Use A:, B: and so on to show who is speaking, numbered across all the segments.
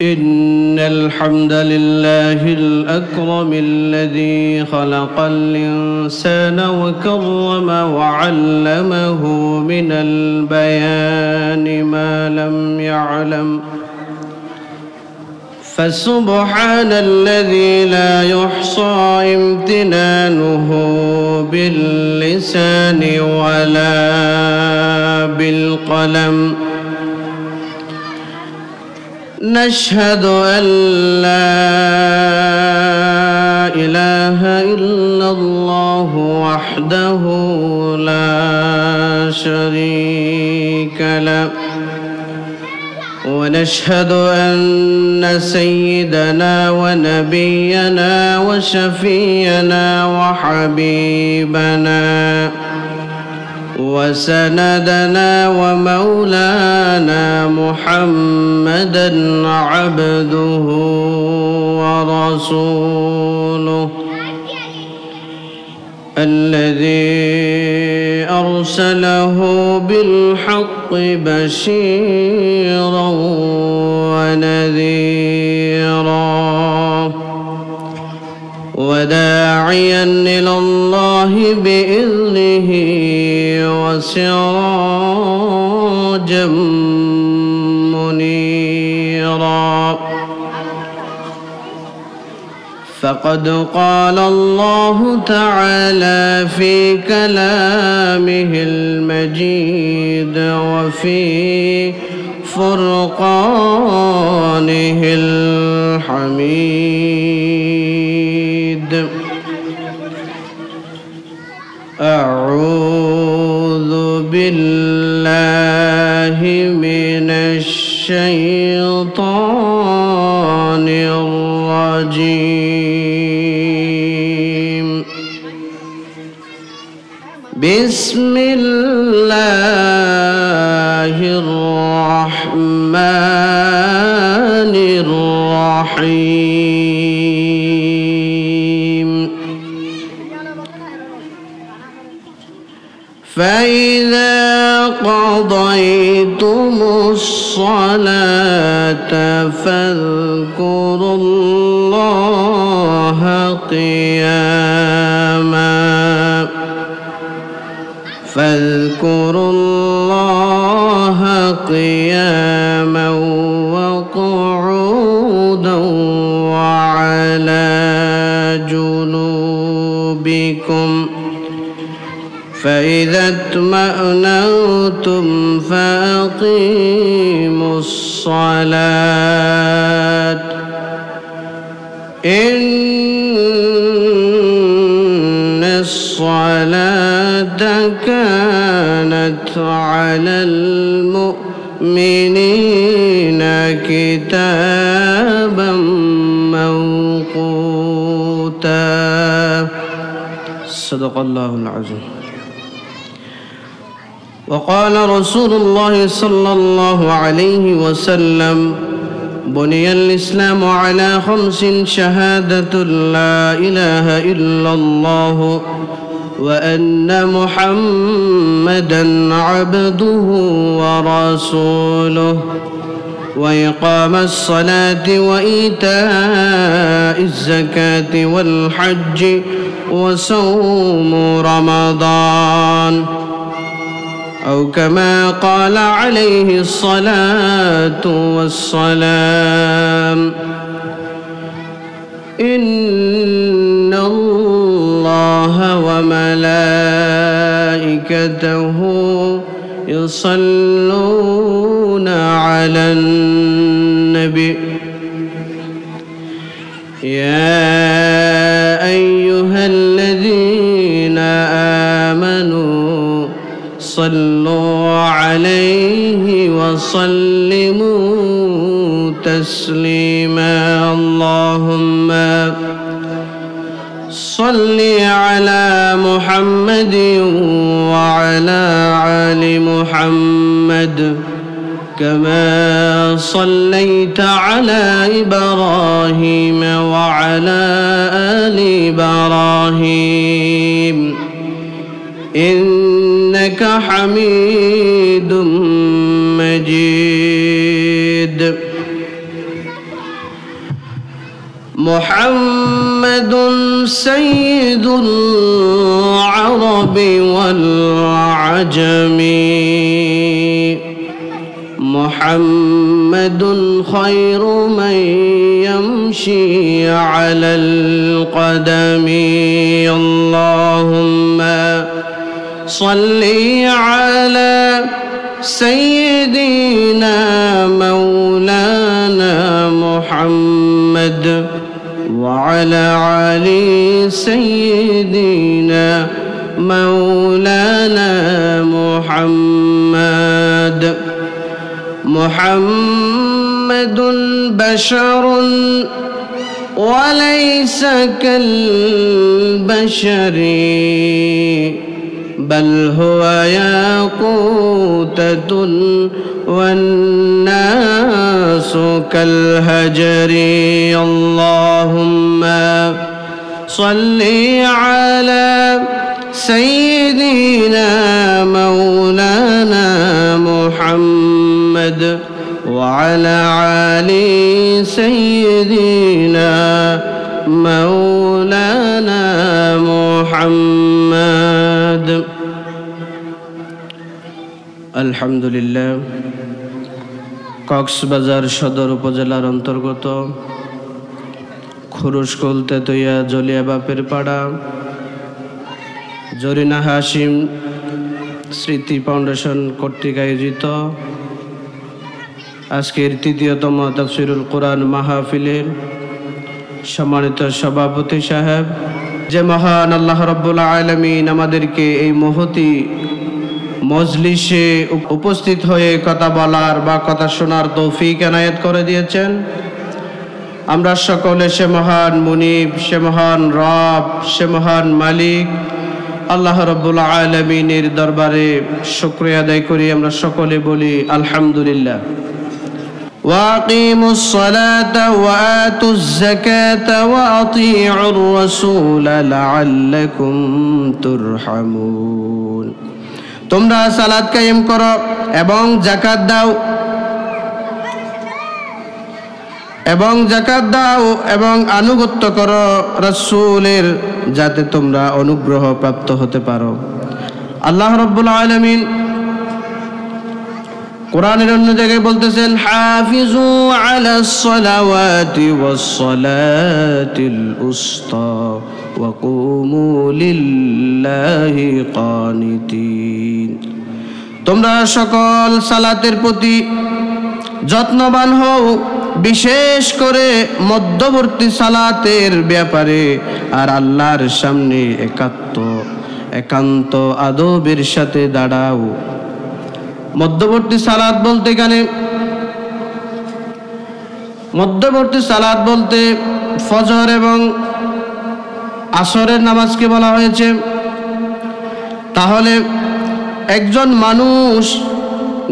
A: إن الحمد لله الأكرم الذي خلق الإنسان وكرم وعلمه من البيان ما لم يعلم فسبحان الذي لا يحصى امتنانه باللسان ولا بالقلم نشهد أن لا إله إلا الله وحده لا شريك له ونشهد أن سيدنا ونبينا وشفينا وحبيبنا وسندنا ومولانا محمدًا عبده ورسوله الذي أرسله بالحق بشيرًا ونذيرًا وداعيًا إلى الله بإذنه وسراجًا منيرًا فقد قال الله تعالى في كلامه المجيد وفي فرقانه الحميد أعوذ بالله من الشيطان الرجيم بسم الله الرحمن الرحيم فإذا قضيتم الصلاة فاذكروا الله قياما وقعودا وعلى جنوبكم فإذا اطمأننتم فأقيموا الصلاة إن الصلاة كانت على المؤمنين كتابا موقوتا صدق الله العظيم. وقال رسول الله صلى الله عليه وسلم بني الإسلام على 5 شهادة لا إله إلا الله وأن محمدًا عبده ورسوله وإقام الصلاة وإيتاء الزكاة والحج وصوم رمضان أو كما قال عليه الصلاة والسلام إن الله وملائكته يصلون على النبي يا أيها الذين آمنوا صلوا عليه وسلموا تسليما اللهم صل على محمد وعلى آل محمد كما صليت على إبراهيم وعلى آل إبراهيم إنك حميد مجيد محمد سيد العرب والعجم محمد خير من يمشي على القدم اللهم صل على سيدنا مولانا محمد وعلى علي سيدنا مولانا محمد محمد بشر وليس كالبشر بل هو ياقوتة والناس كالهجر اللهم صل على سيدنا مولانا محمد وعلى علي سيدنا مولانا محمد الحمد لله কক্সবাজার সদর উপজেলার অন্তর্গত খুরুশকুল তেতুইয়া জলিয়া বাপের পাড়া জরিনা হাশিম স্মৃতি ফাউন্ডেশন কর্তৃক আয়োজিত আজকের তৃতীয়তম তাফসিরুল কোরআন মাহফিলের সম্মানিত সভাপতি সাহেব, যে মহান আল্লাহ রাব্বুল আলামিন আমাদেরকে এই মহতি মজলিসে উপস্থিত হয়ে কথা বলার বা কথা শোনার তৌফিক এনায়েত করে দিয়েছেন, আমরা সকলে সে মহান মুনিব, সে মহান রব, সে মহান মালিক আল্লাহ রাব্বুল আলামিনের দরবারে শুকরিয়া আদায় করি। আমরা সকলে বলি আলহামদুলিল্লাহ। وَأَقِيمُوا الصَّلَاةَ وَآتُوا الزَّكَاةَ وَأَطِيعُوا الرَّسُولَ لَعَلَّكُمْ تُرْحَمُونَ। তোমরা সালাত কায়েম করো এবং যাকাত দাও এবং আনুগত্য করো রাসূলের, যাতে তোমরা অনুগ্রহ প্রাপ্ত হতে পারো। আল্লাহ রাব্বুল আলামিন কোরআনের অন্য জায়গায় বলতেছেন, হাফিজু আলাস সালাওয়াতি ওয়াস সালাতিল উসতা ওয়া কুমু লিল্লাহি কানিতিন। তোমরা সকল সালাতের প্রতি যত্নবান হও, বিশেষ করে মধ্যবর্তী সালাতের ব্যাপারে, আর আল্লাহর সামনে একান্ত আদবের সাথে দাঁড়াও। মধ্যবর্তী সালাত বলতে ফজর এবং আসরের নামাজকে বলা হয়েছে। তাহলে একজন মানুষ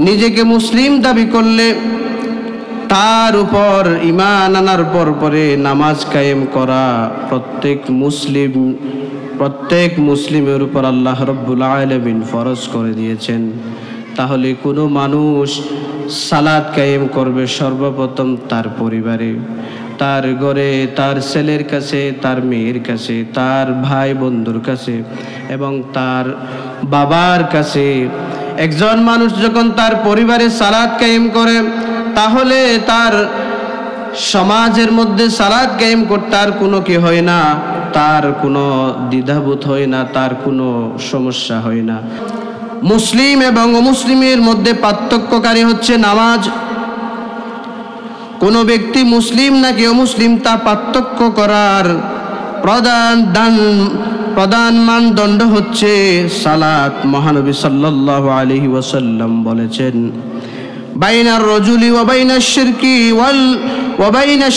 A: নিজেকে মুসলিম দাবি করলে তার উপর ঈমান আনার পরে নামাজ কায়েম করা প্রত্যেক মুসলিমের উপর আল্লাহ রাব্বুল আলামিন ফরজ করে দিয়েছেন। তাহলে কোনো মানুষ সালাত কায়েম করবে সর্বপ্রথম তার পরিবারে, তার ঘরে, তার ছেলের কাছে, তার মেয়ের কাছে, তার ভাই বন্ধুর কাছে এবং তার বাবার কাছে। একজন মানুষ যখন তার পরিবারে সালাত কায়েম করে, তাহলে তার সমাজের মধ্যে সালাত কায়েম করতে আর কোনো কি হয় না, তার কোনো দ্বিধাবোধ হয় না, তার কোনো সমস্যা হয় না। মুসলিম এবং অমুসলিমের মধ্যে পার্থক্যকারী হচ্ছে নামাজ। কোনো ব্যক্তি মুসলিম নাকি অমুসলিম তা পার্থক্য করার প্রধান মানদণ্ড হচ্ছে সালাত। মহানবী সাল্লাল্লাহু আলাইহি ওয়াসাল্লাম বলেছেন, বাইনার রাজুলি ওয়া বাইনাশ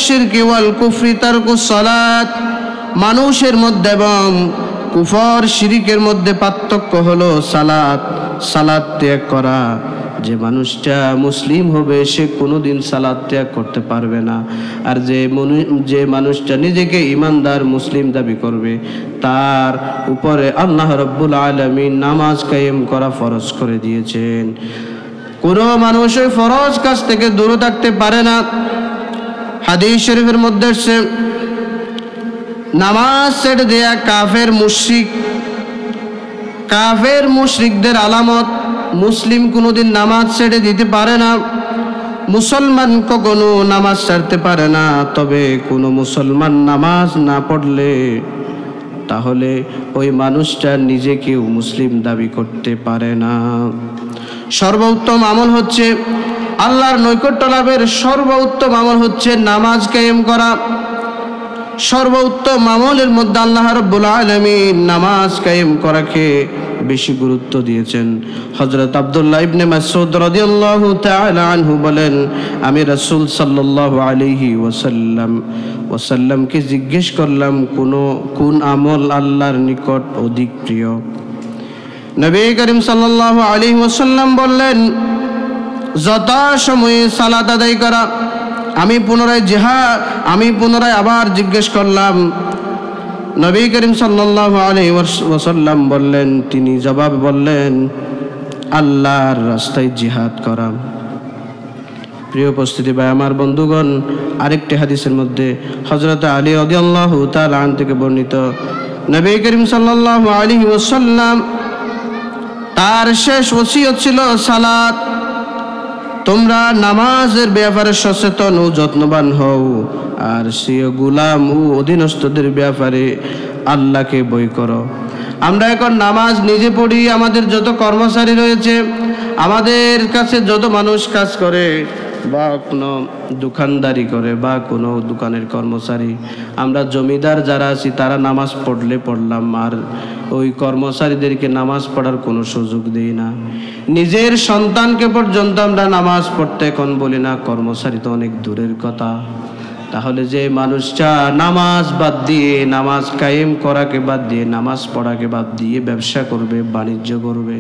A: শিরকি ওয়াল কুফরি তারকুস সালাত। মানুষের মধ্যে এবং কুফর শিরিকের মধ্যে পার্থক্য হলো সালাত ত্যাগ করা। যে মানুষটা মুসলিম হবে সে কোনোদিন সালাত ত্যাগ করতে পারবে না, আর যে মানুষটা নিজেকে ইমানদার মুসলিম দাবি করবে তার উপরে আল্লাহ রাব্বুল আলামিন নামাজ কায়েম করা ফরজ করে দিয়েছেন। কোনো মানুষ ওই ফরজ কাজ থেকে দূরে থাকতে পারে না। হাদিস শরীফের মধ্যে নামাজ ছেড়ে দেয়া কাফের মুশরিকদের আলামত। মুসলিম কোনোদিন নামাজ ছেড়ে দিতে পারে না, মুসলমান কখনো নামাজ ছাড়তে পারে না। তবে কোনো মুসলমান নামাজ না পড়লে তাহলে ওই মানুষটা নিজেকেও মুসলিম দাবি করতে পারে না। সর্বোত্তম আমল হচ্ছে, আল্লাহর নৈকট্য লাভের সর্বোত্তম আমল হচ্ছে নামাজ কায়েম করা। সর্বোত্তম আমলের মধ্যে আল্লাহ রাব্বুল আলামিন নামাজ কায়েম করাকে বেশি গুরুত্ব দিয়েছেন। হযরত আব্দুল্লাহ ইবনে মাসউদ রাদিয়াল্লাহু তাআলা আনহু বলেন, আমি রাসূল সাল্লাল্লাহু আলাইহি ওয়াসাল্লামকে জিজ্ঞেস করলাম, কোন আমল আল্লাহর নিকট অধিক প্রিয়? নবী করিম সাল্লাল্লাহু আলাইহি ওয়াসাল্লাম বললেন, যথাসময়ে সালাত আদায় করা। আমি পুনরায় আবার জিজ্ঞেস করলাম। নবী করিম সাল্লাল্লাহু আলাইহি ওয়াসাল্লাম বললেন, তিনি জবাব বললেন, আল্লাহর রাস্তায় জিহাদ করা। প্রিয় উপস্থিতি ভাই আমার বন্ধুগণ, আরেকটি হাদিসের মধ্যে হযরত আলী রাদিয়াল্লাহু তাআলা আনহু থেকে বর্ণিত, নবী করিম সাল্লাল্লাহু আলাইহি ওয়াসাল্লাম তার শেষ ওসিয়ত ছিল সালাত। তোমরা নামাজের ব্যাপারে সচেতন ও যত্নবান হও, আর স্বীয় গোলাম ও অধীনস্থদের ব্যাপারে আল্লাহকে ভয় করো। আমরা এখন নামাজ নিজে পড়ি, আমাদের যত কর্মচারী রয়েছে, আমাদের কাছে যত মানুষ কাজ করে বা কোনো দোকানদারি করে বা কোনো দোকানের কর্মচারী, আমরা জমিদার যারা আছি তারা নামাজ পড়লে পড়লাম, আর ওই কর্মচারীদেরকে নামাজ পড়ার কোনো সুযোগ দিই না। নিজের সন্তানকে পর্যন্ত আমরা নামাজ পড়তে এখন বলি না, কর্মচারী তো অনেক দূরের কথা। তাহলে যে মানুষটা নামাজ বাদ দিয়ে, নামাজ কায়েম করাকে বাদ দিয়ে, নামাজ পড়াকে বাদ দিয়ে ব্যবসা করবে, বাণিজ্য করবে,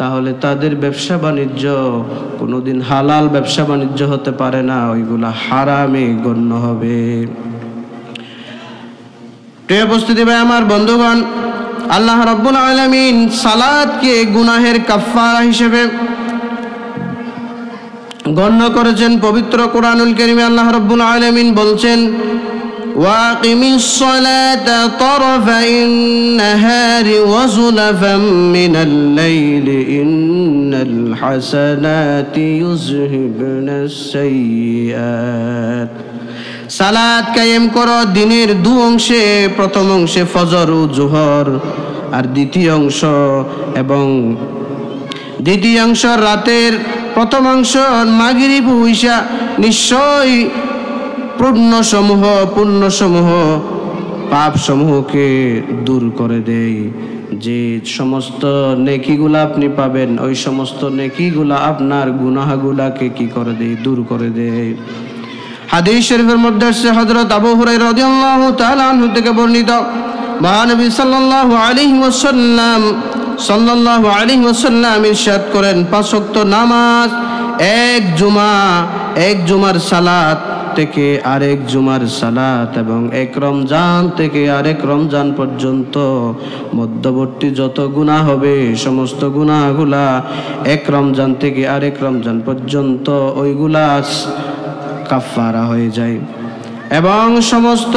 A: তাহলে তাদের ব্যবসা বাণিজ্য কোনোদিন হালাল ব্যবসা বাণিজ্য হতে পারে না, ওইগুলা হারামে গণ্য হবে। প্রিয় উপস্থিতি ভাই আমার বন্ধুগণ, আল্লাহ রাব্বুল আলামিন সালাতকে গুনাহের কাফফারা হিসেবে গণ্য করেছেন। পবিত্র কোরআনুল কারীমে আল্লাহ রাব্বুল আলামিন বলছেন, ওয়াকিমিস সালাতা তারফাইন নাহারি ওয়া যুলাফাম মিনাল লাইলি ইন্নাল হাসানাতি ইউযহিবনাস সাইয়্যাত। সালাত কায়েম করো দিনের দু অংশে, প্রথম অংশে ফজর ও জোহর, আর দ্বিতীয় অংশ রাতের প্রথম অংশ মাগরিব ও ইশা। নিশ্চয়ই পুণ্যসমূহ পাপসমূহকে দূর করে দেয়। যে সমস্ত নেকিগুলা আপনি পাবেন, ওই সমস্ত নেকিগুলা আপনার গুনাহগুলাকে কি করে দেয়? দূর করে দেয়। হাদিস শরীফের মধ্যে আছে, হযরত আবু হুরায়রা রাদিয়াল্লাহু তাআলা আনহু থেকে বর্ণিত, মহানবী সাল্লাল্লাহু আলাইহি ওয়াসাল্লাম ইরশাদ করেন, 5 ওয়াক্ত নামাজ এক জুমার সালাত থেকে আরেক জুমার সালাত এবং এক রমজান থেকে আরেক রমজান পর্যন্ত মধ্যবর্তী যত গুনাহ হবে, সমস্ত গুনাহগুলা এক রমজান থেকে আরেক রমজান পর্যন্ত ওইগুলা কাফারা হয়ে যায় এবং সমস্ত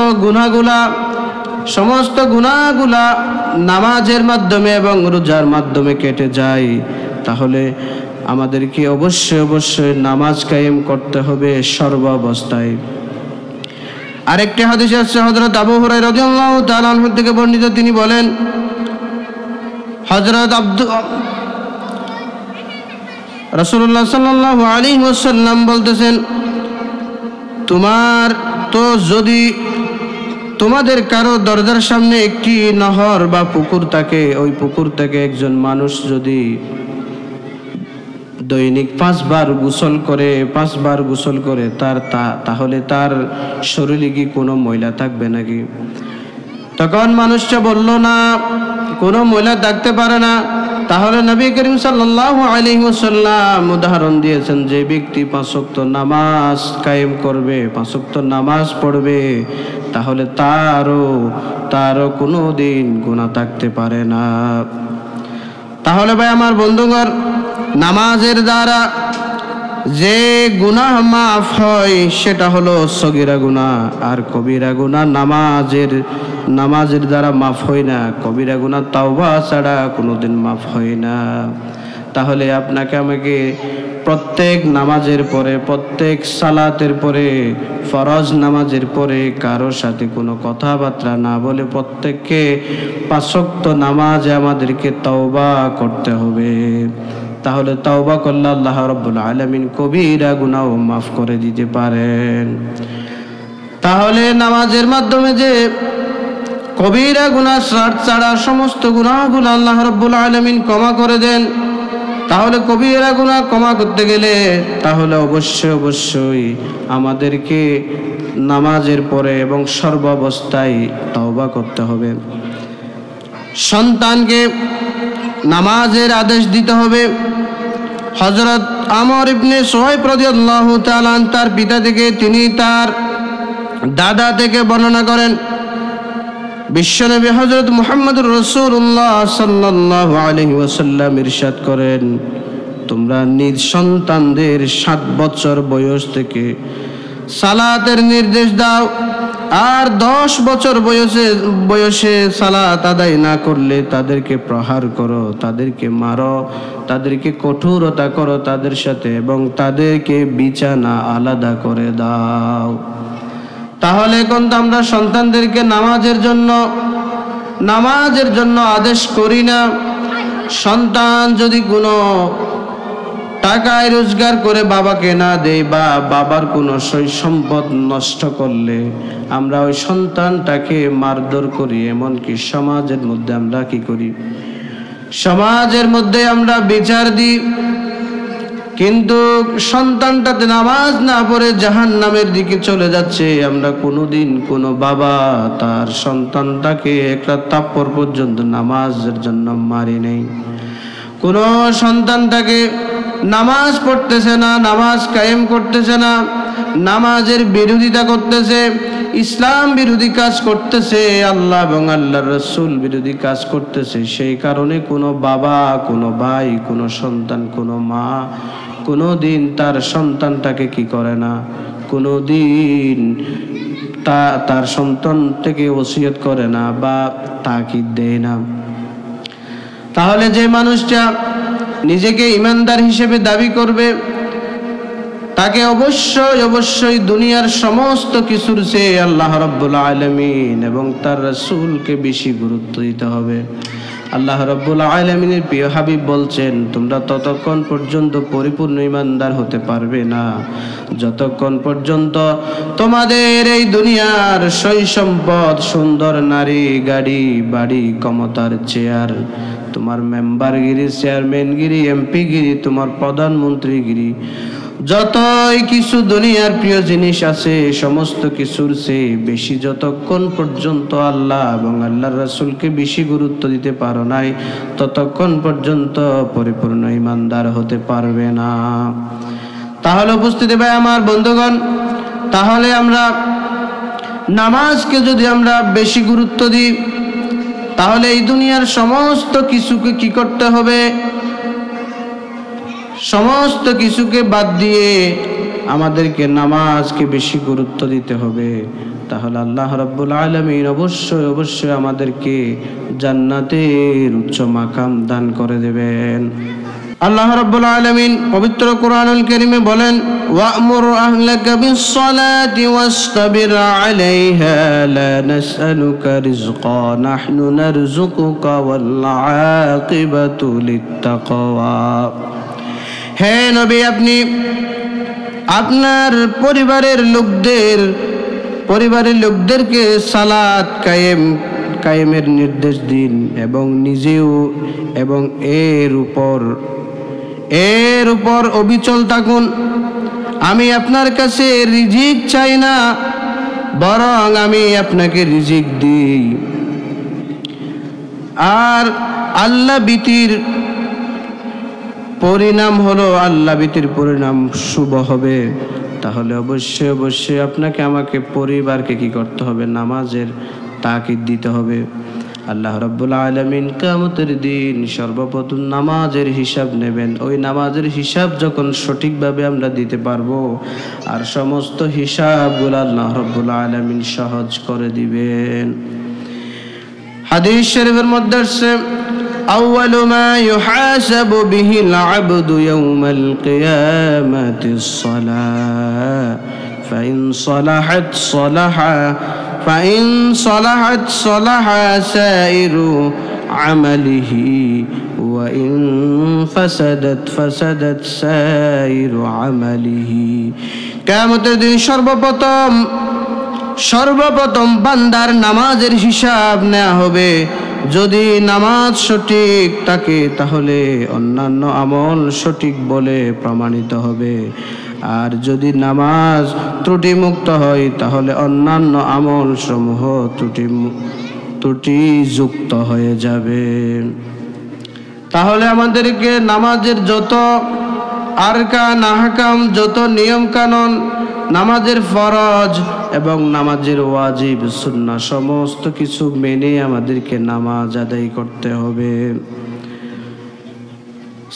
A: গুনাহগুলা নামাজের মাধ্যমে এবং রোজার মাধ্যমে কেটে যায়। তাহলে আমাদেরকে অবশ্যই নামাজ কায়েম করতে হবে সর্বাবস্থায়। আরেকটি হাদিস আছে, হযরত আবু হুরায়রা রাদিয়াল্লাহু তাআলা আনহু থেকে বর্ণিত, তিনি বলেন, রাসূলুল্লাহ সাল্লাল্লাহু আলাইহি ওয়াসাল্লাম বলতেছেন, তোমাদের কারো দরজার সামনে একটি নহর বা পুকুর থাকে, ওই পুকুর থেকে একজন মানুষ যদি দৈনিক 5 বার গোসল করে তাহলে তার শরীরে কি কোনো ময়লা থাকবে নাকি? তখন মানুষটা বলল, না, কোনো ময়লা থাকতে পারে না। তাহলে নবী করিম সাল্লাল্লাহু আলাইহি ওয়াসাল্লাম উদাহরণ দিয়েছেন, যে ব্যক্তি 5 ওয়াক্ত নামাজ কায়েম করবে, 5 ওয়াক্ত নামাজ পড়বে, তাহলে তারও কোনো দিন গুনাহ থাকতে পারে না। তাহলে ভাই আমার বন্ধুগণ, নামাজের দ্বারা যে গুনাহ মাফ হয় সেটা হলো সগীরা গুনাহ, আর কবিরা গুনাহ নামাজের দ্বারা মাফ হয় না। কবিরা গুনাহ তাওবা ছাড়া কোনোদিন মাফ হয় না। তাহলে আপনাকে আমাকে প্রত্যেক নামাজের পরে, প্রত্যেক সালাতের পরে, ফরজ নামাজের পরে কারোর সাথে কোনো কথাবার্তা না বলে প্রত্যেককে 5 ওয়াক্ত নামাজে আমাদেরকে তওবা করতে হবে। তাহলে তওবা করলে আল্লাহ রাব্বুল আলামিন কবিরা গুনাহ মাফ করে দিতে পারেন। তাহলে নামাজের মাধ্যমে যে কবিরা গুনাহ ছাড়া সমস্ত গুনাহগুলো আল্লাহ রাব্বুল আলামিন ক্ষমা করে দেন, তাহলে কবিরা গুনাহ ক্ষমা করতে গেলে তাহলে অবশ্যই আমাদেরকে নামাজের পরে এবং সর্বাবস্থায় তওবা করতে হবে। সন্তানকে নামাজের আদেশ দিতে হবে। হযরত আমর ইবনে সুহাইব রাদিয়াল্লাহু তাআলা তার পিতা থেকে, তিনি তার দাদা থেকে বর্ণনা করেন, বিশ্বনবী হযরত মুহাম্মদুর রাসূলুল্লাহ সাল্লাল্লাহু আলাইহি ওয়াসাল্লাম ইরশাদ করেন, তোমরা নিজ সন্তানদের 7 বছর বয়স থেকে সালাতের নির্দেশ দাও, আর 10 বছর বয়সে সালাত আদায় না করলে তাদেরকে প্রহার করো, তাদেরকে মারো, তাদেরকে কঠোরতা করো তাদের সাথে, এবং তাদেরকে বিছানা আলাদা করে দাও। তাহলে এখন তো আমরা সন্তানদেরকে নামাজের জন্য আদেশ করি না। সন্তান যদি কোনো টাকায় রোজগার করে বাবাকে না দেয় বা বাবার কোনো সয় সম্পদ নষ্ট করলে আমরা ওই সন্তানটাকে মারধর করি। এমনকি সমাজের মধ্যে আমরা কি করি? সমাজের মধ্যে আমরা বিচার দিই। কিন্তু সন্তানটাতে নামাজ না পড়ে জাহান্নামের দিকে চলে যাচ্ছে, আমরা কোনোদিন কোনো বাবা তার সন্তানটাকে একটা তাপ্পর পর্যন্ত নামাজের জন্য মারি নেই। কোনো সন্তানটাকে নামাজ পড়তেছে না, নামাজ কায়েম করতেছে না, নামাজের বিরোধিতা করতেছে, ইসলাম বিরোধী কাজ করতেছে, আল্লাহ এবং আল্লাহর রাসূল বিরোধী কাজ করতেছে, সেই কারণে কোনো বাবা, কোনো ভাই, কোনো সন্তান, কোনো মা কোনোদিন তার সন্তানটাকে কি করে না, কোনোদিন তার সন্তান থেকে ওসিয়ত করে না বা তাকিদ দেয় না। তাহলে যে মানুষটা নিজেকে ইমানদার হিসেবে দাবি করবে তাকে অবশ্যই দুনিয়ার সমস্ত কিছুর চেয়ে আল্লাহ রাব্বুল আলামিন এবং তার রাসূলকে বেশি গুরুত্ব দিতে হবে। আল্লাহ রাব্বুল আলামিনের প্রিয় হাবিব বলছেন, তোমরা ততক্ষণ পর্যন্ত পরিপূর্ণ ইমানদার হতে পারবে না যতক্ষণ পর্যন্ত তোমাদের এই দুনিয়ার সয় সম্পদ, সুন্দর নারী, গাড়ি, বাড়ি, ক্ষমতার চেয়ার, তোমার মেম্বারগিরি, চেয়ারম্যানগিরি, এমপিগিরি, তোমার প্রধানমন্ত্রীগিরি, যতই কিছু দুনিয়ার প্রিয় জিনিস আছে সমস্ত কিছুর চেয়ে বেশি যতক্ষণ পর্যন্ত আল্লাহ এবং আল্লাহর রাসূলকে বেশি গুরুত্ব দিতে পারো নাই ততক্ষণ পর্যন্ত পরিপূর্ণ ইমানদার হতে পারবে না। তাহলে উপস্থিতি ভাই আমার বন্ধুগণ, তাহলে আমরা নামাজকে যদি আমরা বেশি গুরুত্ব দিই তাহলে এই দুনিয়ার সমস্ত কিছুকে কি করতে হবে? সমস্ত কিছুকে বাদ দিয়ে আমাদেরকে নামাজকে বেশি গুরুত্ব দিতে হবে। তাহলে আল্লাহ রাব্বুল আলামিন অবশ্যই আমাদেরকে জান্নাতের উচ্চ মাকাম দান করে দেবেন। আল্লাহ রাব্বুল আলামিন পবিত্র কোরআনুল কারীমে বলেন, ওয়া'মুর আহলাকা বিস-সালাতি ওয়াসতাবির আলাইহা লা নাসআলুকা রিজকা নাহনু নারযুকুকা ওয়াল আকিবাতু লিত-তাকওয়া। হে নবী, আপনি আপনার পরিবারের লোকদেরকে সালাত কায়েমের নির্দেশ দিন এবং নিজেও এবং এর উপর অবিচল থাকুন। আমি আপনার কাছে রিজিক চাই না, বরং আমি আপনাকে রিজিক দিই। আর আল্লাহ ভীতির পরিণাম হলো, আল্লাহ ভীতির পরিণাম শুভ হবে। তাহলে অবশ্যই আপনাকে আমাকে পরিবারকে কি করতে হবে? নামাজের তাকিদ দিতে হবে। আল্লাহ রাব্বুল আলামিন কিয়ামতের দিন সর্বপ্রথম নামাজের হিসাব নেবেন। ওই নামাজের হিসাব যখন সঠিকভাবে আমরা দিতে পারবো, আর সমস্ত হিসাবগুলো আল্লাহ রাব্বুল আলামিন সহজ করে দিবেন। হাদিস শরীফের মধ্যে আছে, আউয়ালু মা ইউহাসাবু বিহিল আবদু ইয়াউমাল কিয়ামাতিস সালাহ ফাইন সালাহাত সালাহা فإن صلحت صلح سائر عمله وإن فسدت فسدت سائر عمله। কিয়ামতের দিন সর্বপ্রথম বান্দার নামাজের হিসাব নেওয়া হবে। যদি নামাজ সঠিক থাকে তাহলে অন্যান্য আমল সঠিক বলে প্রমাণিত হবে, আর যদি নামাজ ত্রুটিমুক্ত হয় তাহলে অন্যান্য আমল সমূহ ত্রুটিযুক্ত হয়ে যাবে। তাহলে আমাদেরকে নামাজের যত আরকান আহকাম, যত নিয়ম কানুন, নামাজের ফরজ এবং নামাজের ওয়াজিব সুন্নাহ সমস্ত কিছু মেনে আমাদেরকে নামাজ আদায় করতে হবে।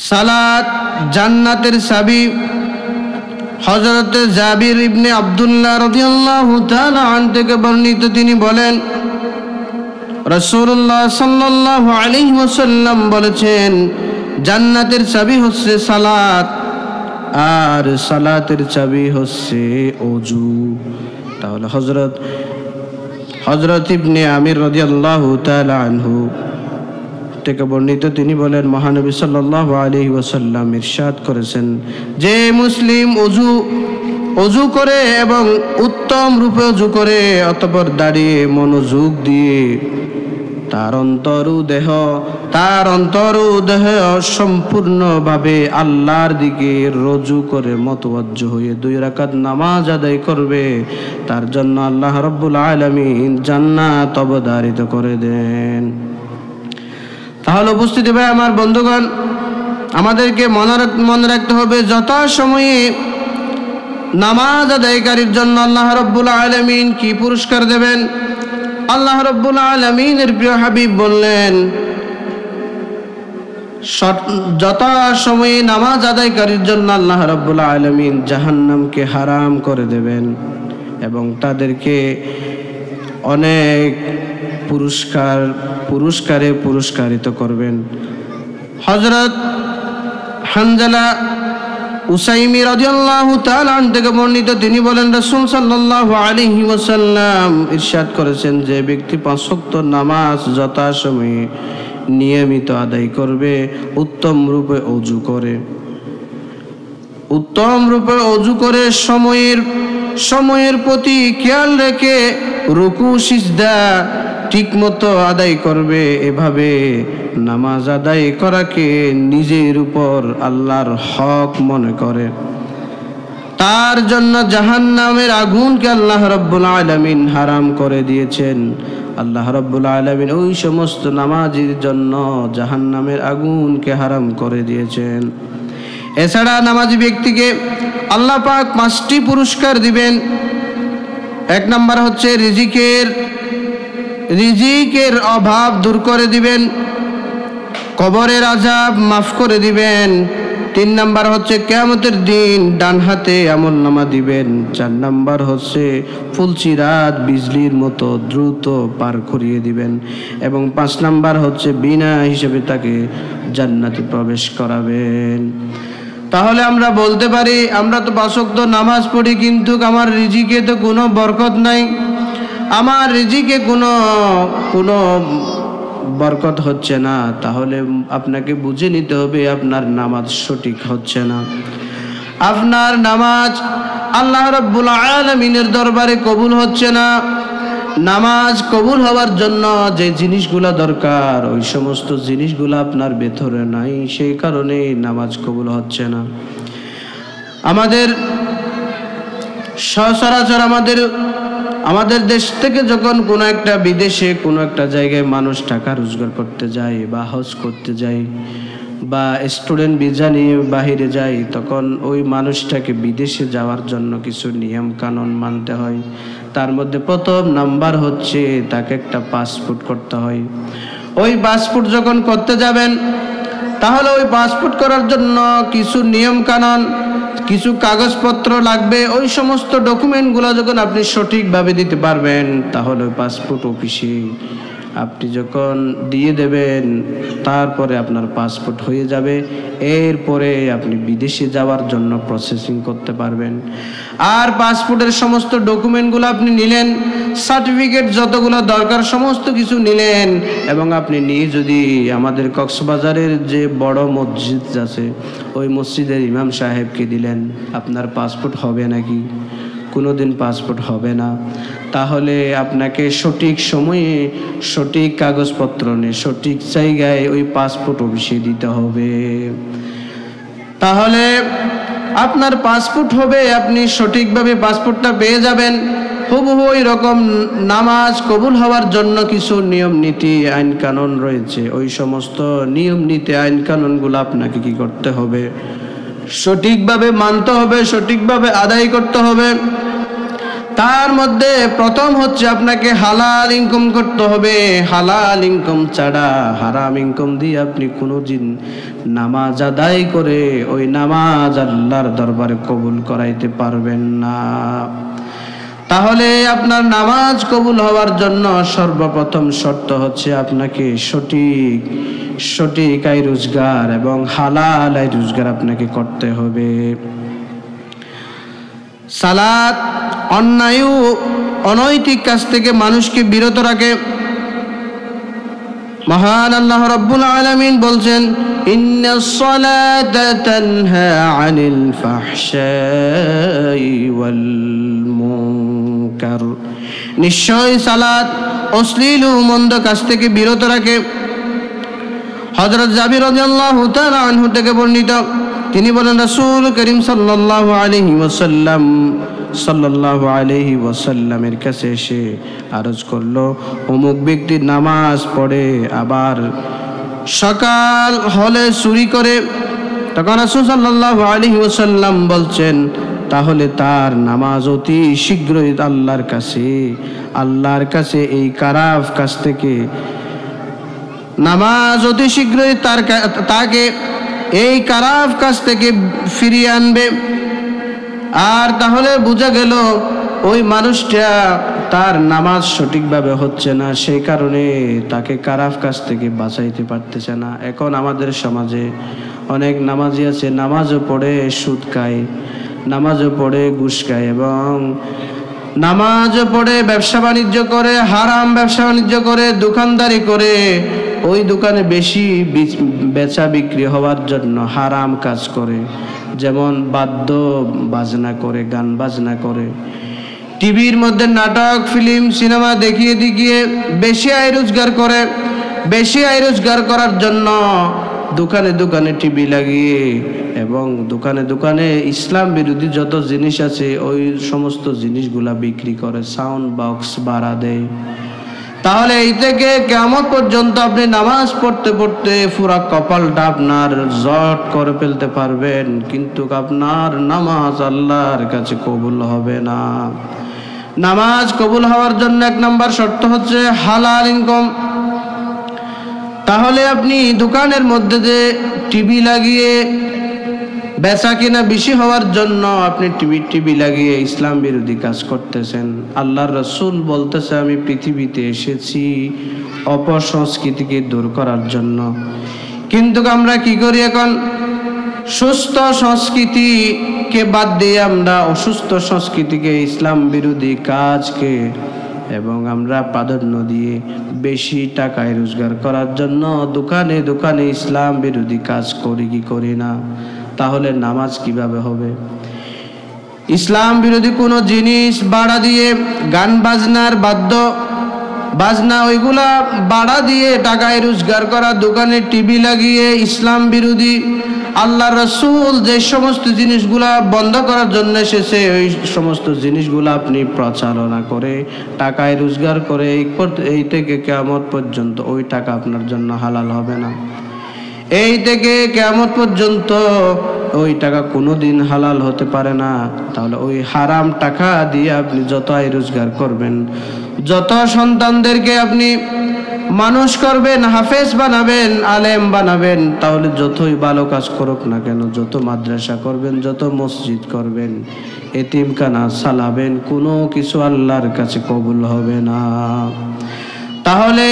A: সালাত জান্নাতের চাবি। হযরত জাবির ইবনে আব্দুল্লাহ রাদিয়াল্লাহু তাআলা আনহু থেকে বর্ণিত, তিনি বলেন রাসূলুল্লাহ সাল্লাল্লাহু আলাইহি ওয়াসাল্লাম বলেছেন, জান্নাতের চাবি হচ্ছে সালাত, আর সালাতের চাবি হচ্ছে ওযু। তাহলে হযরত ইবনে আমির রাদিয়াল্লাহু তাআলা আনহু থেকে বর্ণিত, তিনি বলেন মহানবী সাল্লাল্লাহু আলাইহি ওয়াসাল্লাম ইরশাদ করেছেন, যে মুসলিম ওযু করে এবং উত্তম রূপে ওযু করে অতঃপর দাঁড়িয়ে মনোযোগ দিয়ে তার অন্তরু দেহ সম্পূর্ণভাবে আল্লাহর দিকে রুজু করে মতওয়াজ্জ হয়ে 2 রাকাত নামাজ আদায় করবে, তার জন্য আল্লাহ রাব্বুল আলামিন জান্নাত অবধারিত করে দেন। তাহলে উপস্থিতি ভাই আমার বন্ধুগণ, আমাদেরকে মনে রাখতে হবে যথাসময়ে নামাজ আদায়কারীর জন্য আল্লাহ রাব্বুল আলামিন কি পুরস্কার দেবেন। আল্লাহ রাব্বুল আলামিনের প্রিয় হাবিব বললেন, যথাসময়ে নামাজ আদায়কারীর জন্য আল্লাহ রাব্বুল আলামিন জাহান্নামকে হারাম করে দেবেন এবং তাদেরকে অনেক পুরস্কারে পুরস্কারিত করবেন। হযরত হানজালা উসাইমি রাদিয়াল্লাহু তাআলা আনহু থেকে বর্ণিত, তিনি বলেন রাসূল সাল্লাল্লাহু আলাইহি ওয়াসাল্লাম ইরশাদ করেছেন, যে ব্যক্তি 5 ওয়াক্ত নামাজ যথাসময়ে নিয়মিত আদায় করবে, উত্তম রূপে ওযু করে সময়ের প্রতি খেয়াল রেখে রুকু সিজদা ঠিকমতো আদায় করবে, এভাবে নামাজ আদায় করাকে নিজের উপর আল্লাহর হক মনে করে, তার জন্য জাহান্নামের আগুনকে আল্লাহ রাব্বুল আলামিন হারাম করে দিয়েছেন। আল্লাহ রাব্বুল আলামিন ওই সমস্ত নামাজীর জন্য জাহান্নামের আগুনকে হারাম করে দিয়েছেন। এছাড়া নামাজি ব্যক্তিকে আল্লাহ পাক 5টি পুরস্কার দিবেন। 1 নাম্বার হচ্ছে রিজিকের অভাব দূর করে দিবেন, কবরের আযাব মাফ করে দিবেন। 3 নাম্বার হচ্ছে কিয়ামতের দিন ডান হাতে আমলনামা দিবেন। 4 নাম্বার হচ্ছে ফুলসিরাত বিজলির মতো দ্রুত পার করিয়ে দিবেন এবং 5 নাম্বার হচ্ছে বিনা হিসেবে তাকে জান্নাতে প্রবেশ করাবেন। তাহলে আমরা বলতে পারি, আমরা তো 5 ওয়াক্ত নামাজ পড়ি, কিন্তু আমার রিজিকে তো কোনো বরকত নাই, আমার রিজিকে কোনো বরকত হচ্ছে না। তাহলে আপনাকে বুঝে নিতে হবে আপনার নামাজ সঠিক হচ্ছে না। আপনার নামাজ আল্লাহ রাব্বুল আলামিনের দরবারে কবুল হচ্ছে না। নামাজ কবুল হওয়ার জন্য যে জিনিসগুলো দরকার, ওই সমস্ত জিনিসগুলো আপনার ভেতরে নাই, সেই কারণে নামাজ কবুল হচ্ছে না। আমাদের সচরাচর আমাদের দেশ থেকে যখন কোনো একটা বিদেশে কোনো একটা জায়গায় মানুষ টাকা রোজগার করতে যায় বা হজ করতে যায় বা স্টুডেন্ট ভিসা নিয়ে বাহিরে যায়, তখন ওই মানুষটাকে বিদেশে যাওয়ার জন্য কিছু নিয়ম কানুন মানতে হয়। তার মধ্যে প্রথম নাম্বার হচ্ছে তাকে একটা পাসপোর্ট করতে হয়। ওই পাসপোর্ট যখন করতে যাবেন, তাহলে ওই পাসপোর্ট করার জন্য কিছু নিয়ম কানুন, কিছু কাগজপত্র লাগবে। ওই সমস্ত ডকুমেন্টগুলো যখন আপনি সঠিকভাবে দিতে পারবেন, তাহলে ওই পাসপোর্ট অফিসে আপনি যখন দিয়ে দেবেন, তারপরে আপনার পাসপোর্ট হয়ে যাবে। এরপরে আপনি বিদেশে যাওয়ার জন্য প্রসেসিং করতে পারবেন। আর পাসপোর্টের সমস্ত ডকুমেন্টগুলো আপনি নিলেন, সার্টিফিকেট যতগুলো দরকার সমস্ত কিছু নিলেন, এবং আপনি নিয়ে যদি আমাদের কক্সবাজারের যে বড় মসজিদ আছে, ওই মসজিদের ইমাম সাহেবকে দিলেন, আপনার পাসপোর্ট হবে নাকি? কোনোদিন পাসপোর্ট হবে না। তাহলে আপনাকে সঠিক সময়ে সঠিক কাগজপত্র নিয়ে সঠিক জায়গায় ওই পাসপোর্ট অফিসে দিতে হবে। তাহলে আপনার পাসপোর্ট হবে, আপনি সঠিকভাবে পাসপোর্টটা পেয়ে যাবেন। হুবহু ওই রকম নামাজ কবুল হওয়ার জন্য কিছু নিয়ম নীতি আইন কানুন রয়েছে। ওই সমস্ত নিয়ম নীতি আইন কানুনগুলো আপনাকে কি করতে হবে? সঠিকভাবে মানতে হবে, সঠিকভাবে আদায় করতে হবে। তার মধ্যে প্রথম হচ্ছে আপনাকে হালাল ইনকাম করতে হবে। হালাল ইনকাম ছাড়া হারাম ইনকাম দিয়ে আপনি কোনোদিন নামাজ আদায় করে ওই নামাজ আল্লাহর দরবারে কবুল করাইতে পারবেন না। তাহলে আপনার নামাজ কবুল হওয়ার জন্য সর্বপ্রথম শর্ত হচ্ছে আপনাকে সঠিক আয় রোজগার এবং হালাল আয় রোজগার আপনাকে করতে হবে। সালাত অন্যায় অনৈতিক কাজ থেকে মানুষকে বিরত রাখে। মহান আল্লাহ রাব্বুল আলামিন বলছেন, ইন্নাস সালাতা তানহা আনিল ফাহশাই ওয়াল মুনকার। নিশ্চয় সালাত অশ্লীল ও মন্দ কাজ থেকে বিরত রাখে। হযরত জাবির রাদিয়াল্লাহু তাআলা আনহু থেকে বর্ণিত, তিনি বলেন, রাসূল করিম সাল্লাল্লাহু আলাইহি ওয়াসাল্লামের কাছে এসে আরজ করলো, অমুক ব্যক্তি নামাজ পড়ে আবার সকাল হলে চুরি করে। তখন রাসূল সাল্লাল্লাহু আলাইহি ওয়াসাল্লাম বলছেন, তাহলে তার নামাজ অতি শীঘ্রই আল্লাহর কাছে এই খারাপ কাজ থেকে নামাজ অতি শীঘ্রই তাকে এই খারাপ কাজ থেকে ফিরিয়ে আনবে। আর তাহলে বোঝা গেল ওই মানুষটা তার নামাজ সঠিকভাবে হচ্ছে না, সেই কারণে তাকে খারাপ কাজ থেকে বাঁচাইতে পারতেছে না। এখন আমাদের সমাজে অনেক নামাজি আছে, নামাজও পড়ে সুদ খায়, নামাজও পড়ে ঘুষ খায়, এবং নামাজও পড়ে ব্যবসা বাণিজ্য করে, হারাম ব্যবসা বাণিজ্য করে, দোকানদারি করে। ওই দোকানে বেশি বেচা বিক্রি হওয়ার জন্য হারাম কাজ করে, যেমন বাদ্য বাজনা করে, গান বাজনা করে, টিভির মধ্যে নাটক ফিল্ম সিনেমা দেখিয়ে বেশি আয় রোজগার করে। বেশি আয় রোজগার করার জন্য দোকানে দোকানে টিভি লাগিয়ে এবং দোকানে দোকানে ইসলাম বিরোধী যত জিনিস আছে ওই সমস্ত জিনিসগুলা বিক্রি করে, সাউন্ড বক্স ভাড়া দেয়। তাহলে এই থেকে কিয়ামত পর্যন্ত আপনি নামাজ পড়তে পড়তে পুরা কপালটা আপনার জট করে ফেলতে পারবেন, কিন্তু আপনার নামাজ আল্লাহর কাছে কবুল হবে না। নামাজ কবুল হওয়ার জন্য এক নাম্বার শর্ত হচ্ছে হালাল ইনকাম। তাহলে আপনি দোকানের মধ্যে যে টিভি লাগিয়ে বেচা কিনা বেশি হওয়ার জন্য আপনি টিভি লাগিয়ে ইসলাম বিরোধী কাজ করতেছেন। আল্লাহর রাসূল বলতেছে, আমি পৃথিবীতে এসেছি অপসংস্কৃতিকে দূর করার জন্য। কিন্তু আমরা কি করি এখন? সুস্থ সংস্কৃতিকে বাদ দিয়ে আমরা অসুস্থ সংস্কৃতিকে, ইসলাম বিরোধী কাজকে এবং আমরা প্রাধান্য দিয়ে বেশি টাকায় রোজগার করার জন্য দোকানে দোকানে ইসলাম বিরোধী কাজ করি কি করি না? তাহলে নামাজ কিভাবে হবে? ইসলাম বিরোধী কোনো জিনিস বাড়া দিয়ে, গান বাজনার বাজনা ওইগুলা বাড়া দিয়ে টাকায় রোজগার করা, দোকানে টিভি লাগিয়ে ইসলাম বিরোধী, আল্লাহ রাসূল যে সমস্ত জিনিসগুলা বন্ধ করার জন্য এসেছে ওই সমস্ত জিনিসগুলা আপনি প্রচারণা করে টাকায় রোজগার করে এই থেকে কিয়ামত পর্যন্ত ওই টাকা আপনার জন্য হালাল হবে না। এই থেকে কিয়ামত পর্যন্ত ওই টাকা কোনোদিন হালাল হতে পারে না। তাহলে ওই হারাম টাকা দিয়ে আপনি যত আয় রোজগার করবেন, যত সন্তানদেরকে আপনি মানুষ করবেন, হাফেজ বানাবেন, আলেম বানাবেন, তাহলে যতই ভালো কাজ করুক না কেন, যত মাদ্রাসা করবেন, যত মসজিদ করবেন, এতিমখানা চালাবেন, কোনো কিছু আল্লাহর কাছে কবুল হবে না। তাহলে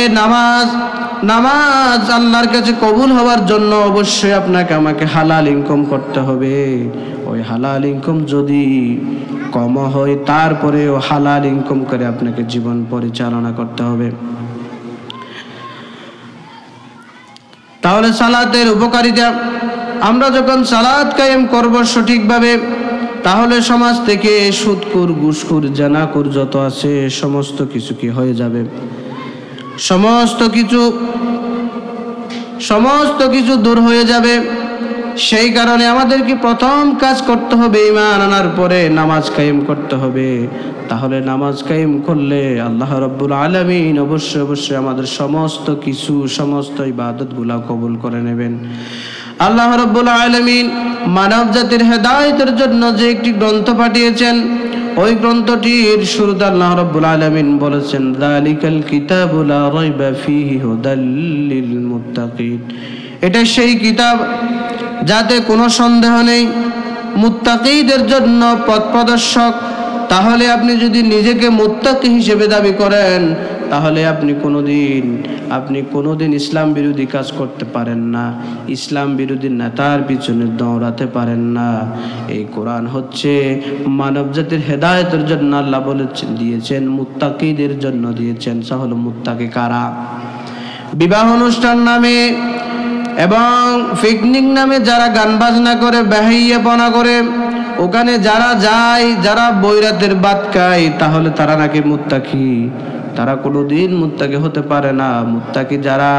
A: নামাজ আল্লাহর কাছে কবুল হওয়ার জন্য অবশ্যই আপনাকে আমাকে হালাল ইনকাম করতে হবে। ওই হালাল ইনকাম যদি কম হয়, তারপরেও হালাল ইনকাম করে আপনাকে জীবন পরিচালনা করতে হবে। তাহলে সালাতের উপকারিতা, আমরা যখন সালাত কায়েম করব সঠিকভাবে, তাহলে সমাজ থেকে সুদখোর, ঘুষখোর, জানাখোর যত আছে সমস্ত কিছু কি হয়ে যাবে, সমস্ত কিছু দূর হয়ে যাবে। সেই কারণে আমাদেরকে প্রথম কাজ করতে হবে, ঈমান আনার পরে নামাজ কায়েম করতে হবে। তাহলে নামাজ কায়েম করলে আল্লাহ রাব্বুল আলামিন অবশ্যই আমাদের সমস্ত ইবাদতগুলা কবুল করে নেবেন। আল্লাহ রাব্বুল আলামিন মানব জাতির হেদায়েতের জন্য যে একটি গ্রন্থ পাঠিয়েছেন, ওই গ্রন্থটির শুরুতে আল্লাহ রাব্বুল আলামিন বলেছেন, যালিকাল কিতাবু লা রাইবা ফীহি হুদাল লিল মুত্তাকিন। এটা সেই কিতাব যাতে কোনো সন্দেহ নেই, মুত্তাকিদের জন্য পথ প্রদর্শক। তাহলে আপনি যদি নিজেকে মুত্তাকি হিসেবে দাবি করেন, তাহলে আপনি কোনোদিন ইসলাম বিরোধী কাজ করতে পারেন না, ইসলাম বিরোধী নেতার পিছনে দৌড়াতে পারেন না। এই কোরআন হচ্ছে মানব জাতির হেদায়েতের জন্য আল্লাহ দিয়েছেন, মুত্তাকিদের জন্য দিয়েছেন। তাহলে মুত্তাকি কারা? বিবাহ অনুষ্ঠান নামে এবং পিকনিক নামে যারা গান বাজনা করে, বেহাইয়াপনা করে, ওখানে যারা যায়, যারা বৈরাতের ভাত খায়, তাহলে তারা নাকি মুত্তাকি? তারা কোনোদিন মুত্তাকি হতে পারে না। মুত্তাকি যারা,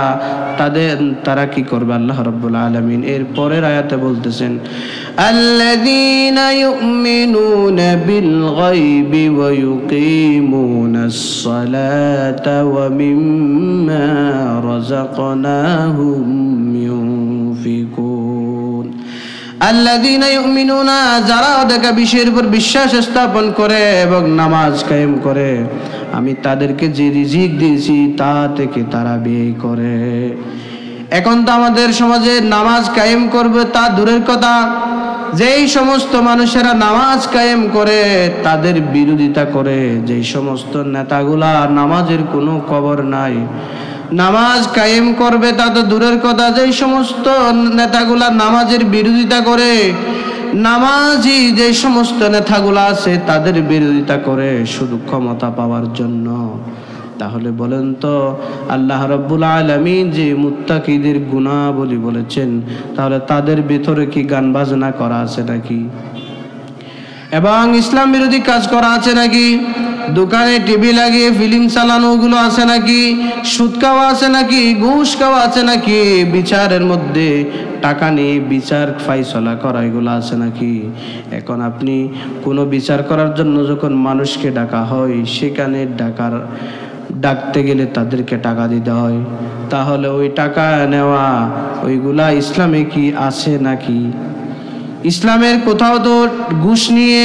A: তারা কি করবে? আল্লাহ রাব্বুল আলামিন এর পরের আয়াতে বলতেছেন, আল্লাযীনা ইউমিনুনা বিল গায়বি ওয়া ইউকিমুনাস সালাতা ওয়া মিম্মা রাযাকনাহুম ইউনফিকুন। আল্লাযীনা ইউমিনুনা, যারা দেখা বিষয়ের উপর বিশ্বাস স্থাপন করে এবং নামাজ কায়েম করে, আমি তাদেরকে যে রিজিক দিয়েছি তা থেকে তারা ব্যয় করে। এখন তো আমাদের সমাজে নামাজ কায়েম করবে তা দূরের কথা, যেই সমস্ত মানুষেরা নামাজ কায়েম করে তাদের বিরোধিতা করে, যেই সমস্ত নেতাগুলা নামাজের কোনো খবর নাই, নামাজ কায়েম করবে তা তো দূরের কথা, যেই সমস্ত নেতাগুলা নামাজের বিরোধিতা করে, নামাজি যে সমস্ত নেতাগুলা আছে তাদের বিরোধিতা করে শুধু ক্ষমতা পাওয়ার জন্য। তাহলে বলেন তো, আল্লাহ রাব্বুল আলামিন যে মুত্তাকিদের গুণাবলী বলেছেন, তাহলে তাদের ভিতরে কি গান বাজনা করা আছে নাকি? এবং ইসলাম বিরোধী কাজ করা আছে নাকি? দোকানে টিভি লাগিয়ে ফিল্ম চালানো গুলো আছে নাকি? সুদ খাওয়া আছে নাকি? ঘুষ খাওয়া আছে নাকি? বিচারের মধ্যে টাকা নিয়ে বিচার ফাইসলা করা এগুলো আছে নাকি? এখন আপনি কোনো বিচার করার জন্য যখন মানুষকে ডাকা হয়, সেখানে ডাকতে গেলে তাদেরকে টাকা দিতে হয়। তাহলে ওই টাকা নেওয়া ওইগুলা ইসলামে কি আছে নাকি? ইসলামের কোথাও তো ঘুষ নিয়ে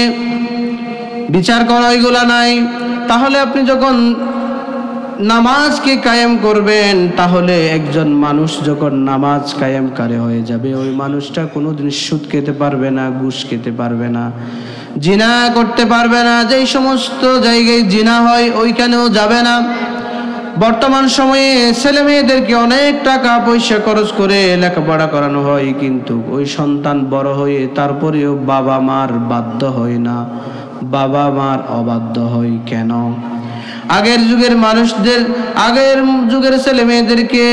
A: বিচার করা ওইগুলা নাই। তাহলে আপনি যখন নামাজকে কায়েম করবেন, তাহলে একজন মানুষ যখন নামাজ কায়েমকারী হয়ে যাবে, ওই মানুষটা কোনোদিন সুদ খেতে পারবে না, ঘুষ খেতে পারবে না, জিনা করতে পারবে না। যেই সমস্ত জায়গায় জিনা হয় ওইখানেও যাবে না। বর্তমান সময়ে ছেলে মেয়েদেরকে অনেক টাকা পয়সা খরচ করে লেখাপড়া করানো হয়, কিন্তু ওই সন্তান বড় হয়ে তারপরেও বাবা মার বাধ্য হয় না, বাবা মার অবাধ্য হয়। কেন? আগের যুগের ছেলে মেয়েদেরকে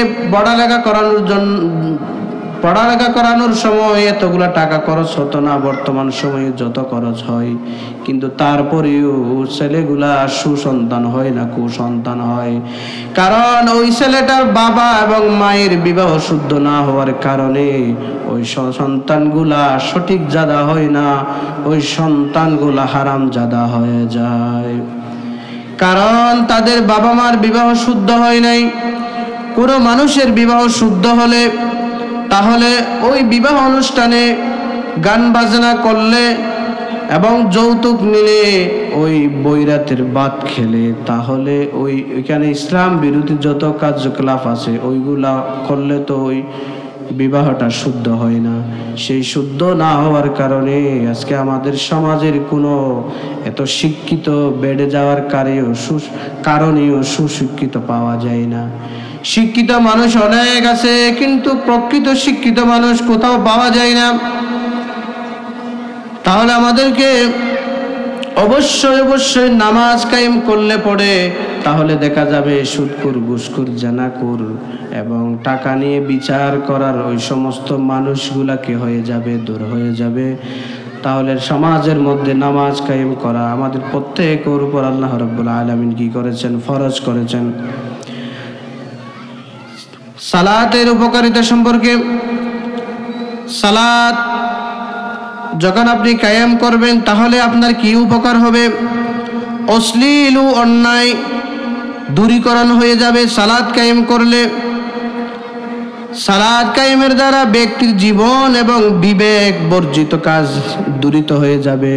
A: পড়ালেখা করানোর সময় এতগুলা টাকা খরচ হতো না, বর্তমান সময়ে যত খরচ হয়। কিন্তু তারপরেও ছেলেগুলা সুসন্তান হয় না, কুসন্তান হয়। কারণ ওই ছেলেটার বাবা এবং মায়ের বিবাহ শুদ্ধ না হওয়ার কারণে ওই সন্তানগুলা সঠিক জাদা হয় না, ওই সন্তানগুলা হারাম জাদা হয়ে যায়। কারণ তাদের বাবা মার বিবাহ শুদ্ধ হয় নাই। কোনো মানুষের বিবাহ শুদ্ধ হলে তাহলে ওই বিবাহ অনুষ্ঠানে গান বাজনা করলে এবং যৌতুক নিলে, ওই বৈরাতের ভাত খেলে, তাহলে ওইখানে ইসলাম বিরোধী যত কার্যকলাপ আছে ওইগুলা করলে তো ওই বিবাহটা শুদ্ধ হয় না। সেই শুদ্ধ না হওয়ার কারণে আজকে আমাদের সমাজের কোনো এত শিক্ষিত বেড়ে যাওয়ার কারণেও সুশিক্ষিত পাওয়া যায় না। শিক্ষিত মানুষ অনেক আছে, কিন্তু প্রকৃত শিক্ষিত মানুষ কোথাও পাওয়া যায় না। তাহলে আমাদেরকে অবশ্যই নামাজ কায়েম করলে পড়ে তাহলে দেখা যাবে সুদখোর, ঘুষখোর, জানাখোর এবং টাকা নিয়ে বিচার করার ওই সমস্ত মানুষগুলাকে দূর হয়ে যাবে। তাহলে সমাজের মধ্যে নামাজ কায়েম করা আমাদের প্রত্যেকের উপর আল্লাহ রাব্বুল আলামিন কি করেছেন? ফরজ করেছেন। সালাতের উপকারিতা সম্পর্কে, সালাত যখন আপনি কায়েম করবেন তাহলে আপনার কি উপকার হবে? অশ্লীল ও অন্যায় দূরীকরণ হয়ে যাবে সালাত কায়েম করলে। সালাত কায়েমের দ্বারা ব্যক্তির জীবন এবং বিবেক বর্জিত কাজ দূরিত হয়ে যাবে,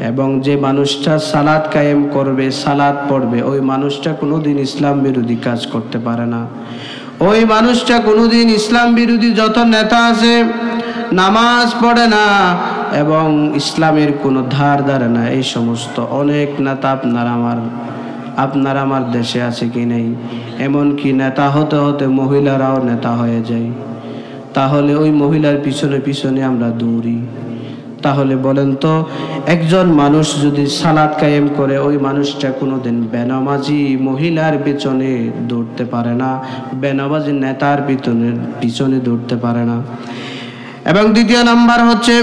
A: এবং যে মানুষটা সালাত কায়েম করবে, সালাত পড়বে, ওই মানুষটা কোনোদিন ইসলাম বিরোধী কাজ করতে পারে না। ওই মানুষটা কোনোদিন ইসলাম বিরোধী যত নেতা আছে নামাজ পড়ে না এবং ইসলামের কোনো ধার ধারে না। এই সমস্ত অনেক নেতা আপনার আমার দেশে আছে কি নেই? এমনকি নেতা হতে হতে মহিলারাও নেতা হয়ে যায়। তাহলে ওই মহিলার পিছনে আমরা দৌড়ি। তাহলে বলেন তো, একজন মানুষ যদি সালাত কায়েম করে, ওই মানুষটা কোনোদিন বেনামাজি মহিলার পিছনে দৌড়তে পারে না, বেনামাজি নেতার পিছনে দৌড়তে পারে না। এবং দ্বিতীয় নাম্বার হচ্ছে,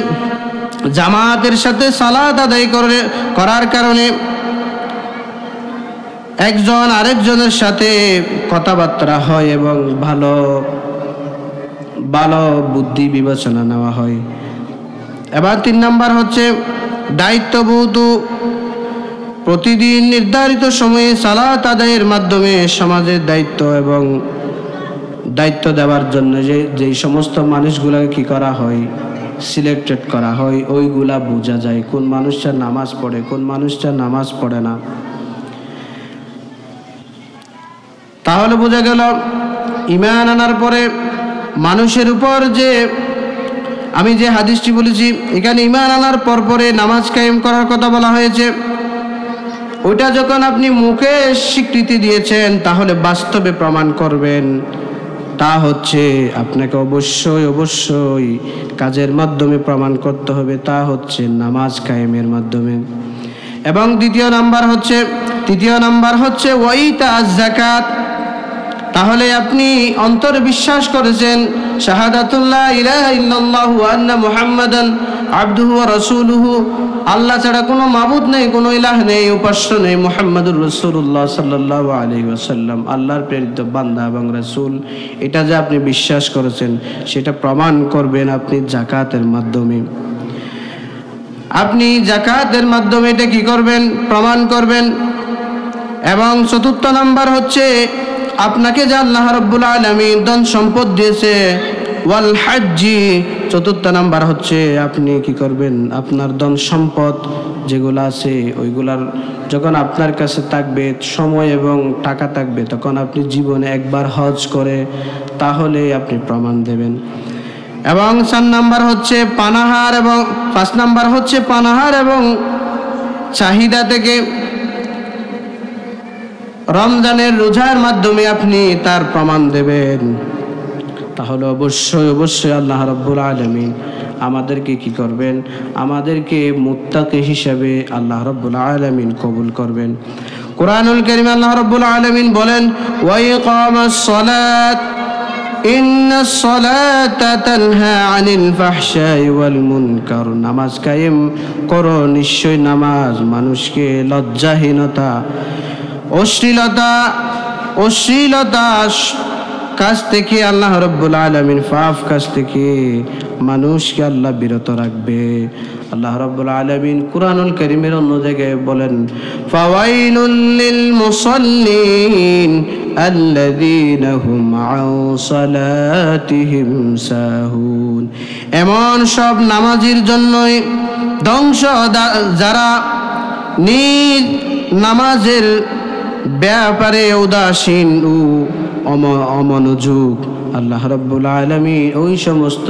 A: জামাতের সাথে সালাত আদায় করার কারণে একজন আরেকজনের সাথে কথাবার্তা হয় এবং ভালো ভালো বুদ্ধি বিবেচনা নেওয়া হয়। এবার 3 নাম্বার হচ্ছে দায়িত্ববোধ। প্রতিদিন নির্ধারিত সময়ে সালাত আদায়ের মাধ্যমে সমাজের দায়িত্ব দেওয়ার জন্য যে সমস্ত মানুষগুলোকে কি করা হয়, সিলেক্টেড করা হয়, ওইগুলা বোঝা যায় কোন মানুষটা নামাজ পড়ে, কোন মানুষটা নামাজ পড়ে না। তাহলে বোঝা গেল ঈমান আনার পরে মানুষের উপর যে আমি যে হাদিসটি বলেছি, এখানে ঈমান আনার পরে নামাজ কায়েম করার কথা বলা হয়েছে। ওইটা যখন আপনি মুখে স্বীকৃতি দিয়েছেন, তাহলে বাস্তবে প্রমাণ করবেন। তা হচ্ছে আপনাকে অবশ্যই কাজের মাধ্যমে প্রমাণ করতে হবে, তা হচ্ছে নামাজ কায়েমের মাধ্যমে। এবং তৃতীয় নাম্বার হচ্ছে ওয়াইতা যাকাত। তাহলে আপনি অন্তরে বিশ্বাস করেছেন শাহাদাতুল্লাহ ইলাহা ইল্লাল্লাহু ওয়া আন্না মুহাম্মাদান আবদুহু ওয়া রাসূলুহু, আল্লাহ ছাড়া কোনো মাবুদ নেই, কোনো ইলাহ নেই, উপাস্য নেই, মুহাম্মাদুর রাসূলুল্লাহ সাল্লাল্লাহু আলাইহি ওয়াসাল্লাম আল্লাহর প্রেরিত বান্দা এবং রাসূল। এটা যে আপনি বিশ্বাস করেছেন সেটা প্রমাণ করবেন আপনি যাকাতের মাধ্যমে। আপনি যাকাতের মাধ্যমে এটা কি করবেন? প্রমাণ করবেন। এবং 4th নাম্বার হচ্ছে আপনাকে যে আল্লাহ রাব্বুল আলামিন ধন সম্পদ দিয়েছে, ওয়াল হাজ্জি। 4th নাম্বার হচ্ছে আপনি কি করবেন? আপনার ধন সম্পদ যেগুলো আছে ওইগুলার যখন আপনার কাছে থাকবে, সময় এবং টাকা থাকবে, তখন আপনি জীবনে একবার হজ করে তাহলে আপনি প্রমাণ দেবেন। এবং 4 নাম্বার হচ্ছে পানাহার, এবং 5 নাম্বার হচ্ছে পানাহার এবং চাহিদা থেকে রমজানের রোজার মাধ্যমে আপনি তার প্রমাণ দেবেন। তাহলে অবশ্যই আল্লাহ রাব্বুল আলামিন আমাদেরকে কি করবেন? আমাদেরকে মুত্তাকি হিসেবে আল্লাহ রাব্বুল আলামিন কবুল করবেন। কুরআনুল কারীমে আল্লাহ রাব্বুল আলামিন বলেন, ওয়া ইকামাস সালাত ইন্নাস সালাতা তানহা আনিল ফাহশাই ওয়াল মুনকার। নামাজ কায়েম করো, নিশ্চয় নামাজ মানুষকে লজ্জাহীনতা, অশ্লীলতা কাজ থেকে আল্লাহ রাব্বুল আলামিন পাপ কাজ থেকে মানুষকে আল্লাহ বিরত রাখবে। আল্লাহ রাব্বুল আলামিন কুরআনুল কারীমের অন্য জায়গায় বলেন, ফাওয়াইলুল লিল মুসাল্লিন الذين هم عن صلاتهم ساهون এমন সব নামাজীর জন্যই ধ্বংস যারা নিজ নামাজের ব্যাপারে উদাসীন ও অমনোযোগ। আল্লাহ রাব্বুল আলামিন ওই সমস্ত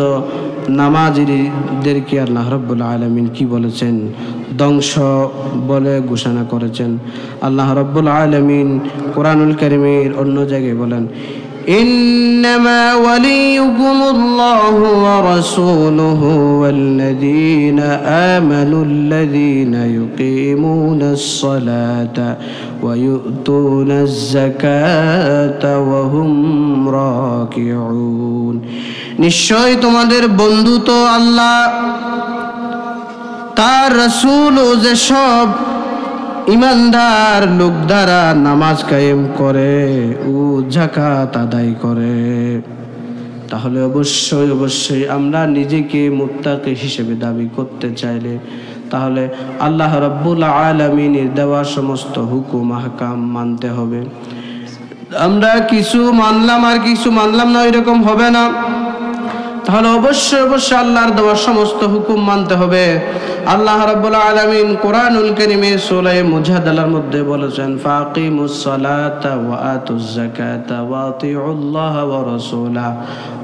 A: নামাজীদেরকে আল্লাহ রাব্বুল আলামিন কি বলেছেন? ধ্বংস বলে ঘোষণা করেছেন। আল্লাহ রাব্বুল আলামিন কোরআনুল কারীমের অন্য জায়গায় বলেন, ইন্নামা ওয়ালিয়ুকুমুল্লাহু ওয়া রাসূলুহু ওয়াল্লাযীনা আমানুল্লাযীনা ইউকিমুনাস সালাতা ওয়া ইউতুনাজ যাকাতা ওয়া হুম রাকিউন। নিশ্চয় তোমাদের বন্ধু তো আল্লাহ, তার রাসূল ও যেসব ইমানদার লোক দ্বারা নামাজ কায়েম করে ও যাকাত আদায় করে। তাহলে অবশ্যই অবশ্যই আমরা নিজেকে মুত্তাকি হিসেবে দাবি করতে চাইলে তাহলে আল্লাহ রাব্বুল আলামিনের দেওয়া সমস্ত হুকুম আহকাম মানতে হবে। আমরা কিছু মানলাম আর কিছু মানলাম না, এরকম হবে না। তাহলে অবশ্যই অবশ্যই আল্লাহর দেওয়া সমস্ত হুকুম মানতে হবে। আল্লাহ রাব্বুল আলামিন কোরআনুল কারীমে সূরা মুজাদালার মধ্যে বলেছেন, ফাকিমুস সালাতা ওয়া আতুজ যাকাতা ওয়া আতিউল্লাহ ওয়া রাসূলা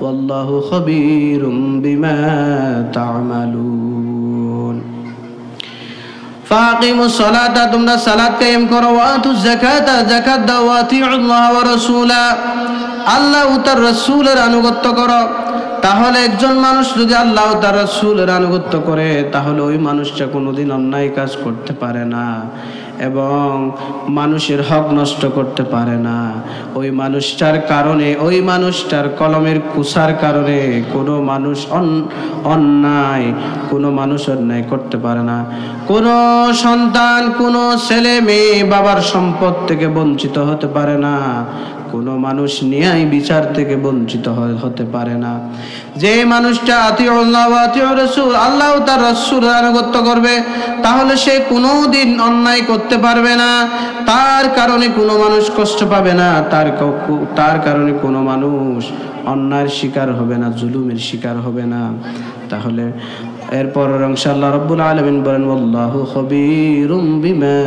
A: ওয়াল্লাহু খাবীরুম বিমা তা'মালুন। ফাকিমুস সালাতা, তোমরা সালাত কায়েম করো, ওয়া আতুজ যাকাতা, যাকাত দাও, ওয়া আতিউল্লাহ ওয়া রাসূলা, আল্লাহ ও তার রাসূলের আনুগত্য করো। তাহলে একজন মানুষ যদি আল্লাহ ও তার রাসূলের আনুগত্য করে তাহলে ওই মানুষটা কোনোদিন অন্যায় কাজ করতে পারে না এবং মানুষের হক নষ্ট করতে পারে না। ওই মানুষটার কারণে, ওই মানুষটার কলমের কুসার কারণে কোনো মানুষ অন্যায় করতে পারে না। কোনো সন্তান, কোনো ছেলে মেয়ে বাবার সম্পদ থেকে বঞ্চিত হতে পারে না। কোনো মানুষ ন্যায় বিচার থেকে বঞ্চিত হতে পারে না। যে মানুষটা আতিউল্লাহ ওয়া আতিউর রাসূল, আল্লাহ ও তার রাসূলের আনুগত্য করবে তাহলে সে কোনোদিন অন্যায় করতে পারবে না। তার কারণে কোনো মানুষ কষ্ট পাবে না, তার কারণে কোনো মানুষ অন্যায়ের শিকার হবে না, জুলুমের শিকার হবে না। তাহলে এরপর ইনশাআল্লাহ রাব্বুল আলামিন বলেন, আল্লাহু খাবীরুম বিমা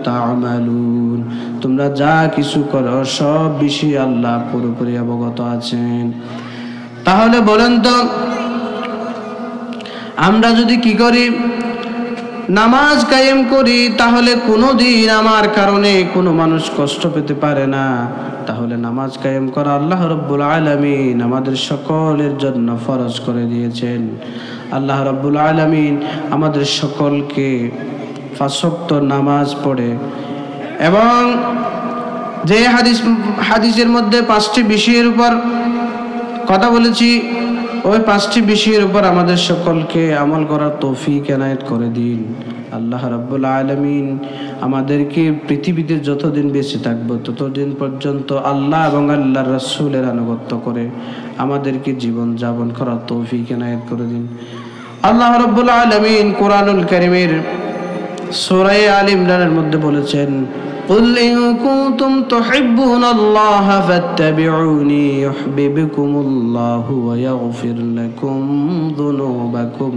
A: তা'মালুন, তোমরা যা কিছু করো সব বিষয়ে আল্লাহ পুরোপুরি অবগত আছেন। তাহলে বলেন তো আমরা যদি কি করি? নামাজ কায়েম করি তাহলে কোনোদিন আমার কারণে কোনো মানুষ কষ্ট পেতে পারে না। তাহলে নামাজ কায়েম করা আল্লাহ রাব্বুল আলামিন আমাদের সকলের জন্য ফরজ করে দিয়েছেন। আল্লাহ রাব্বুল আলামিন আমাদের সকলকে 5 ওয়াক্ত নামাজ পড়ে এবং যে হাদিসের মধ্যে 5টি বিষয়ের উপর কথা বলেছি, ওই 5টি বিষয়ের উপর আমাদের সকলকে আমল করার তৌফিক এনায়েত করে দিন। আল্লাহ রাব্বুল আলামিন আমাদেরকে পৃথিবীতে যতদিন বেঁচে থাকবো ততদিন পর্যন্ত আল্লাহ এবং আল্লাহর রাসূলের আনুগত্য করে আমাদেরকে জীবন যাপন করার তৌফিক এনায়েত করে দিন। আল্লাহ রাব্বুল আলামিন কোরআনুল কারীমের সূরা আলে ইমরানের মধ্যে বলেছেন, قل إن كنتم تحبون الله فاتبعوني يحببكم الله ويغفر لكم ذنوبكم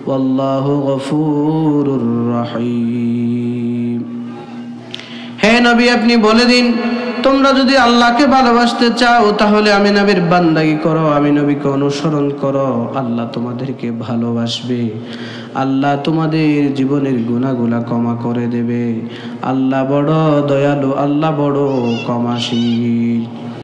A: والله غفور رحيم। হে নবী, আপনি বলে দিন, তোমরা যদি আল্লাহকে ভালোবাসতে চাও তাহলে আমি নবীর বান্দাগি করো, আমি নবীকে অনুসরণ করো। আল্লাহ তোমাদেরকে ভালোবাসবে, আল্লাহ তোমাদের জীবনের গুনাহগুলো ক্ষমা করে দেবে। আল্লাহ বড় দয়ালু, আল্লাহ বড় ক্ষমাশীল।